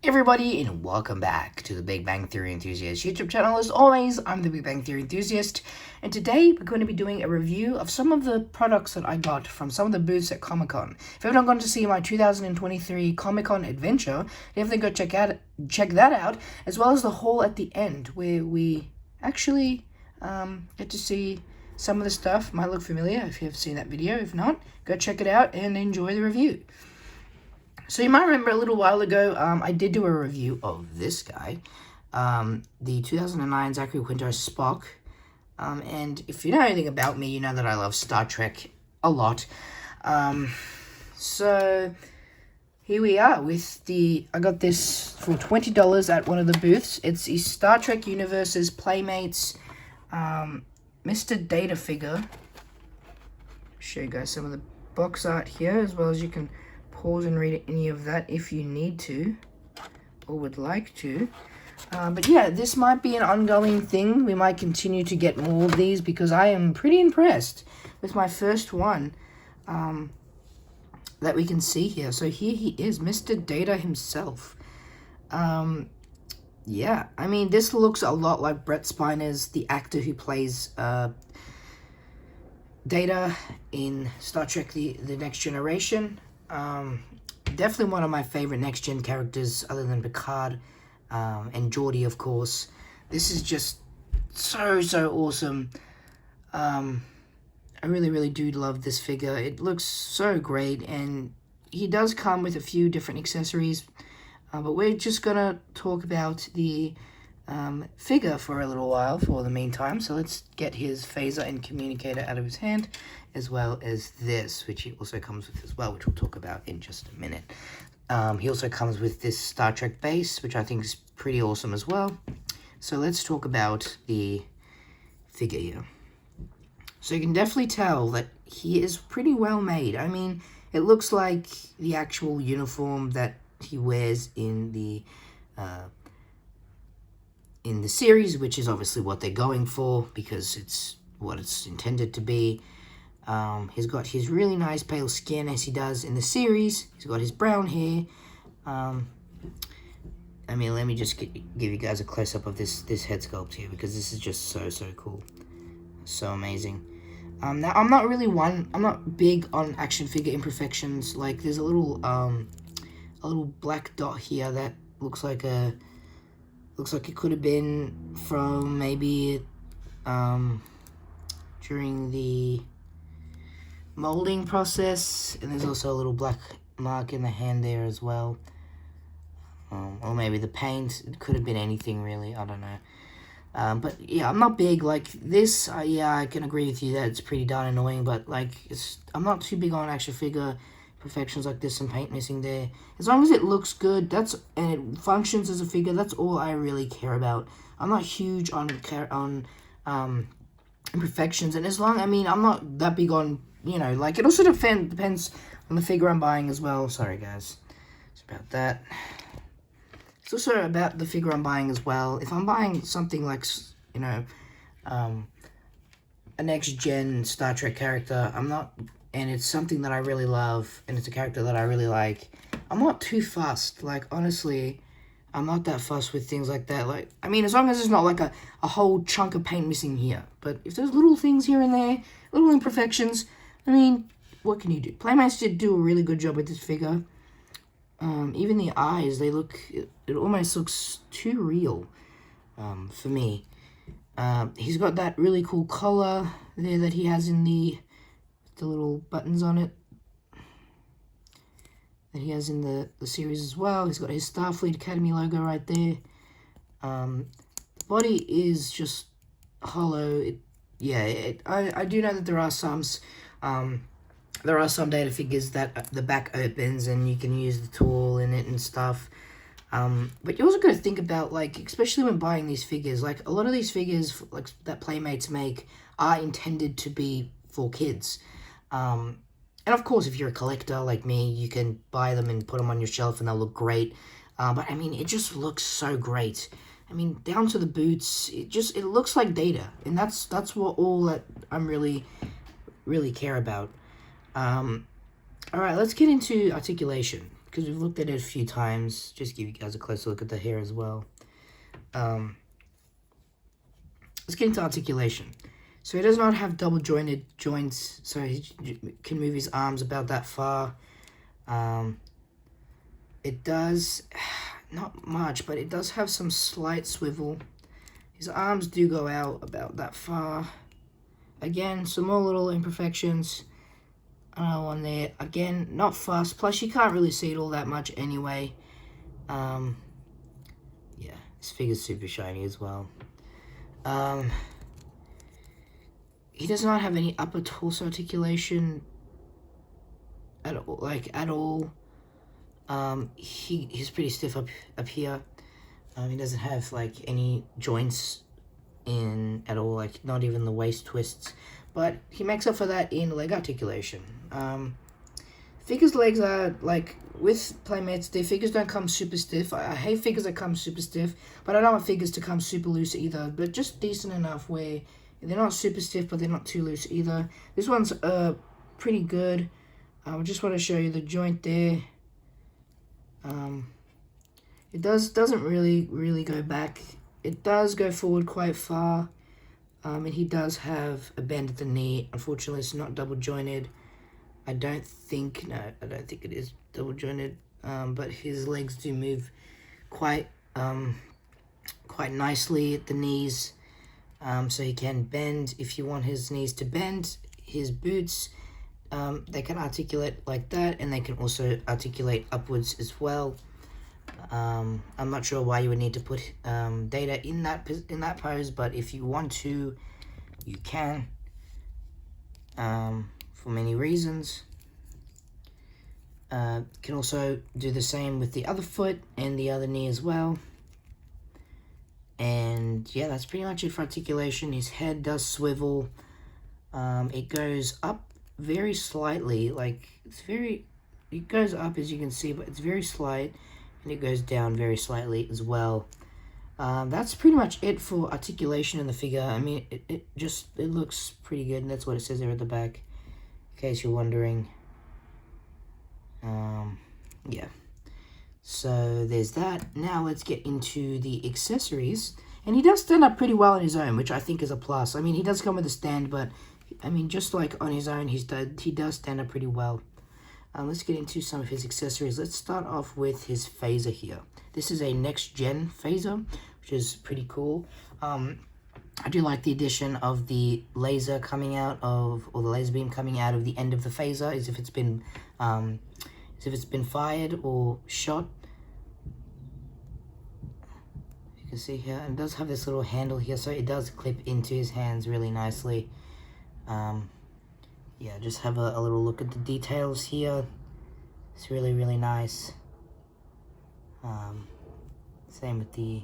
Everybody, and welcome back to the Big Bang Theory Enthusiast YouTube channel. As always, I'm the Big Bang Theory Enthusiast, and today we're going to be doing a review of some of the products that I got from some of the booths at Comic-Con. If you haven't gone to see my 2023 Comic-Con adventure, definitely go check that out, as well as the haul at the end, where we actually get to see some of the stuff. Might look familiar if you have seen that video. If not, go check it out and enjoy the review. So you might remember a little while ago, I did do a review of this guy, the 2009 Zachary Quinto Spock, and if you know anything about me, you know that I love Star Trek a lot. So here we are with I got this for $20 at one of the booths. It's the Star Trek Universe's Playmates Mr. Data figure. Show you guys some of the box art here, as well as you can pause and read any of that if you need to or would like to. But yeah, this might be an ongoing thing. We might continue to get more of these because I am pretty impressed with my first one that we can see here. So here he is, Mr. Data himself. Yeah, I mean, this looks a lot like Brett Spiner's, the actor who plays Data in Star Trek The Next Generation. Definitely one of my favorite next-gen characters other than Picard and Geordi, of course. This is just so awesome. I really do love this figure. It looks so great, and he does come with a few different accessories, but we're just gonna talk about the figure for a little while for the meantime. So let's get his phaser and communicator out of his hand, as well as this, which he also comes with as well, which we'll talk about in just a minute. He also comes with this Star Trek base, which I think is pretty awesome as well. So let's talk about the figure here. So you can definitely tell that he is pretty well made. I mean, it looks like the actual uniform that he wears in the series, which is obviously what they're going for because it's what it's intended to be. He's got his really nice pale skin as he does in the series. He's got his brown hair. I mean, let me just give you guys a close-up of this head sculpt here, because this is just so cool. So amazing. Now, I'm not big on action figure imperfections. Like, there's a little black dot here that looks like it could have been from maybe during the molding process, and there's also a little black mark in the hand there as well, or maybe the paint. It could have been anything really, I don't know. But yeah, I'm not big like this. Yeah, I can agree with you that it's pretty darn annoying, but like, I'm not too big on action figure perfections like this and paint missing there. As long as it looks good, and it functions as a figure, that's all I really care about. I'm not huge on imperfections, and I'm not that big on, like, it also depends on the figure I'm buying as well. Sorry guys, it's about that. It's also about the figure I'm buying as well. If I'm buying something like, a next-gen Star Trek character, and it's something that I really love, and it's a character that I really like, I'm not too fussed. Like, honestly, I'm not that fussed with things like that. Like, I mean, as long as there's not like a whole chunk of paint missing here. But if there's little things here and there, little imperfections, I mean, what can you do? Playmates did do a really good job with this figure. Even the eyes, it almost looks too real, for me. He's got that really cool collar there that he has in the little buttons on it that he has in the series as well. He's got his Starfleet Academy logo right there. The body is just hollow. I do know that there are some Data figures that the back opens and you can use the tool in it and stuff. But you also got to think about, like, especially when buying these figures, like, a lot of these figures like that Playmates make are intended to be for kids. And of course, if you're a collector like me, you can buy them and put them on your shelf and they'll look great. But I mean, it just looks so great. I mean, down to the boots, it looks like Data, and that's what all that I'm really care about. All right, let's get into articulation. because we've looked at it a few times, just give you guys a closer look at the hair as well. Let's get into articulation. So he does not have double jointed joints, so he can move his arms about that far. It does, not much, but it does have some slight swivel. His arms do go out about that far. Again, some more little imperfections. Another one there. Again, not fast. Plus, you can't really see it all that much anyway. Yeah, this figure's super shiny as well. He does not have any upper torso articulation at all. He's pretty stiff up here. He doesn't have like any joints in at all, like not even the waist twists. But he makes up for that in leg articulation. Figures' legs are like, with Playmates, their figures don't come super stiff. I hate figures that come super stiff, but I don't want figures to come super loose either. But just decent enough where they're not super stiff, but they're not too loose either. This one's pretty good. I just want to show you the joint there. It doesn't really go back. It does go forward quite far. And he does have a bend at the knee. Unfortunately, it's not double jointed. I don't think it is double jointed. But his legs do move quite nicely at the knees. So he can bend if you want his knees to bend. His boots, they can articulate like that, and they can also articulate upwards as well. I'm not sure why you would need to put data in that pose, but if you want to, you can, for many reasons. Can also do the same with the other foot and the other knee as well. And yeah, that's pretty much it for articulation. His head does swivel. It goes up very slightly, like it goes up as you can see, but it's very slight, and it goes down very slightly as well. That's pretty much it for articulation in the figure. I mean, it looks pretty good, and that's what it says there at the back, in case you're wondering. Yeah. So there's that. Now let's get into the accessories. And he does stand up pretty well on his own, which I think is a plus. I mean, he does come with a stand, but I mean, just like on his own, he does stand up pretty well. Let's get into some of his accessories. Let's start off with his phaser here. This is a next-gen phaser, which is pretty cool. I do like the addition of the laser coming out of, or the laser beam coming out of the end of the phaser, as if it's been fired or shot. You can see here, it does have this little handle here, so it does clip into his hands really nicely. Yeah, just have a little look at the details here. It's really, really nice. Same with the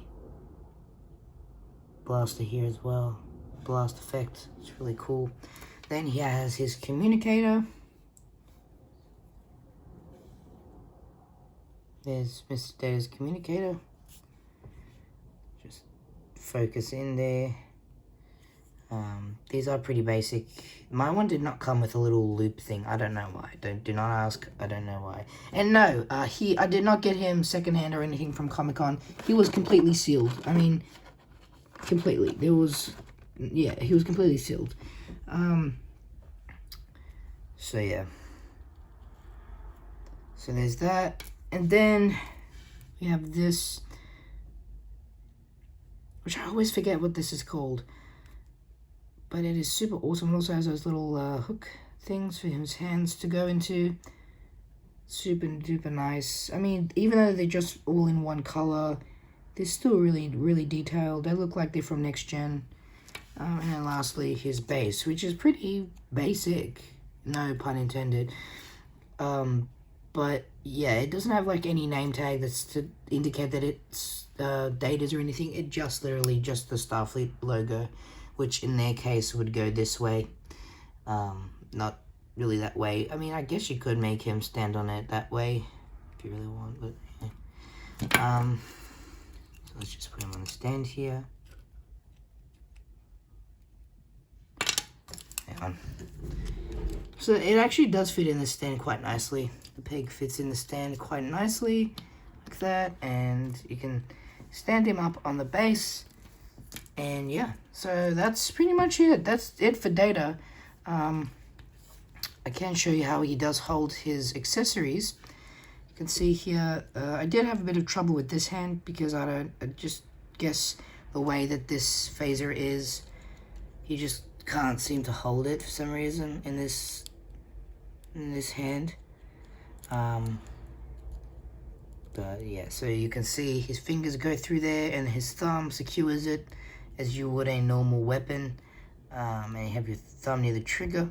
blaster here as well. Blast effect, it's really cool. Then he has his communicator. There's Mr. Data's communicator. Just focus in there. These are pretty basic. My one did not come with a little loop thing. I don't know why. Do not ask. I don't know why. And no, I did not get him secondhand or anything from Comic-Con. He was completely sealed. I mean, completely. He was completely sealed. So yeah. So there's that. And then we have this, which I always forget what this is called. But it is super awesome. It also has those little hook things for his hands to go into. Super duper nice. I mean, even though they're just all in one color, they're still really, really detailed. They look like they're from Next Gen. And then lastly, his base, which is pretty basic. No pun intended. But yeah, it doesn't have like any name tag that's to indicate that it's Data's or anything. It just literally just the Starfleet logo, which in their case would go this way, not really that way. I mean, I guess you could make him stand on it that way if you really want, but yeah. So let's just put him on the stand here. Hang on. So it actually does fit in the stand quite nicely. The peg fits in the stand quite nicely, like that, and you can stand him up on the base. And yeah, so that's pretty much it. That's it for Data. I can show you how he does hold his accessories. You can see here, I did have a bit of trouble with this hand because I just guess the way that this phaser is, he just can't seem to hold it for some reason in this hand. But yeah, so you can see his fingers go through there and his thumb secures it as you would a normal weapon. And you have your thumb near the trigger,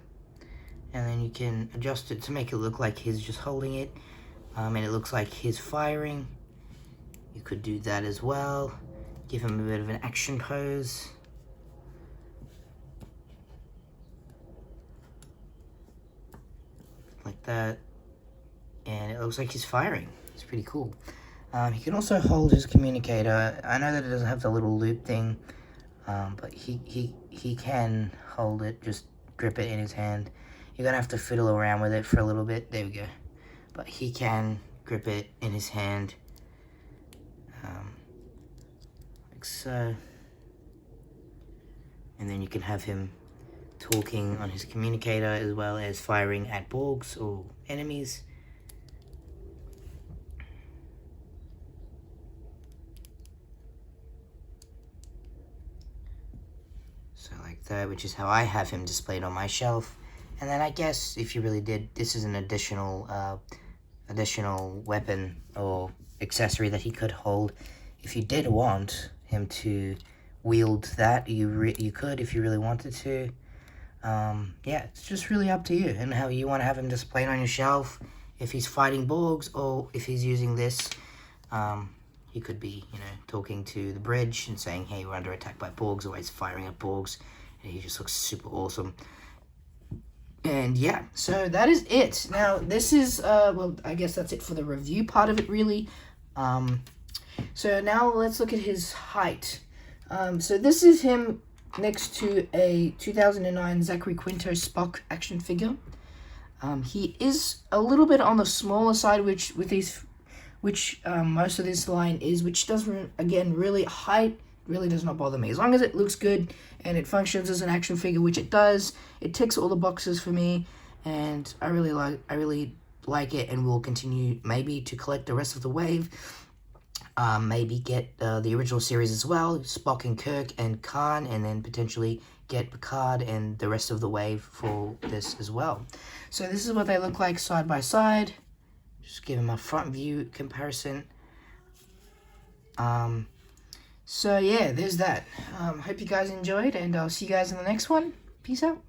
and then you can adjust it to make it look like he's just holding it, and it looks like he's firing. You could do that as well. Give him a bit of an action pose. Like that. And it looks like he's firing. It's pretty cool. He can also hold his communicator. I know that it doesn't have the little loop thing, but he can hold it, just grip it in his hand. You're gonna have to fiddle around with it for a little bit. There we go. But he can grip it in his hand, like so. And then you can have him talking on his communicator as well as firing at Borgs or enemies. So like that, which is how I have him displayed on my shelf. And then I guess if you really did, this is an additional weapon or accessory that he could hold. If you did want him to wield that, you could if you really wanted to. Yeah, it's just really up to you and how you want to have him displayed on your shelf. If he's fighting Borgs or if he's using this, he could be, talking to the bridge and saying, hey, we're under attack by Borgs, or he's firing at Borgs, and he just looks super awesome. And yeah, so that is it. Now, this is, well, I guess that's it for the review part of it, really. So now let's look at his height. So this is him next to a 2009 Zachary Quinto Spock action figure. He is a little bit on the smaller side, which most of this line is, which doesn't, again, really, height really does not bother me. As long as it looks good and it functions as an action figure, which it does, it ticks all the boxes for me, and I really like it, and will continue maybe to collect the rest of the wave. Maybe get the original series as well, Spock and Kirk and Khan, and then potentially get Picard and the rest of the wave for this as well. So this is what they look like side by side. Just give them a front view comparison. So yeah, there's that. Hope you guys enjoyed, and I'll see you guys in the next one. Peace out.